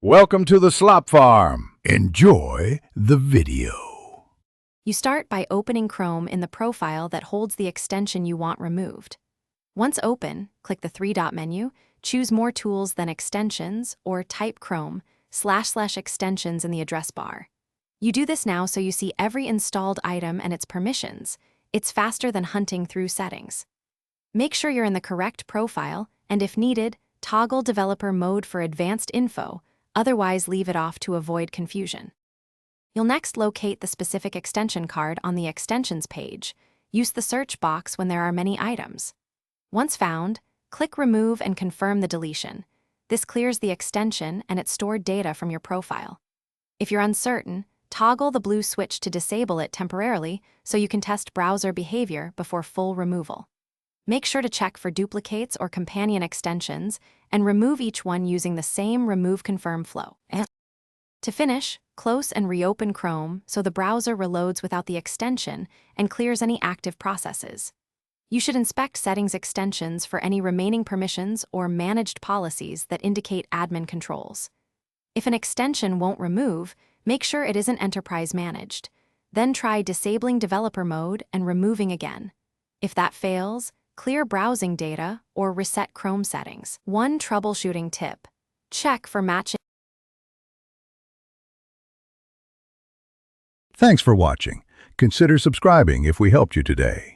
Welcome to the Slop Farm. Enjoy the video. You start by opening Chrome in the profile that holds the extension you want removed. Once open, click the three-dot menu, choose More Tools than Extensions, or type Chrome//extensions in the address bar. You do this now so you see every installed item and its permissions. It's faster than hunting through settings. Make sure you're in the correct profile, and if needed, toggle developer mode for advanced info, otherwise leave it off to avoid confusion. You'll next locate the specific extension card on the Extensions page. Use the search box when there are many items. Once found, click Remove and confirm the deletion. This clears the extension and its stored data from your profile. If you're uncertain, toggle the blue switch to disable it temporarily so you can test browser behavior before full removal. Make sure to check for duplicates or companion extensions and remove each one using the same Remove Confirm flow. To finish, close and reopen Chrome so the browser reloads without the extension and clears any active processes. You should inspect Settings extensions for any remaining permissions or managed policies that indicate admin controls. If an extension won't remove, make sure it isn't enterprise managed. Then try disabling developer mode and removing again. If that fails, clear browsing data or reset Chrome settings. One troubleshooting tip: check for matching. Thanks for watching. Consider subscribing if we helped you today.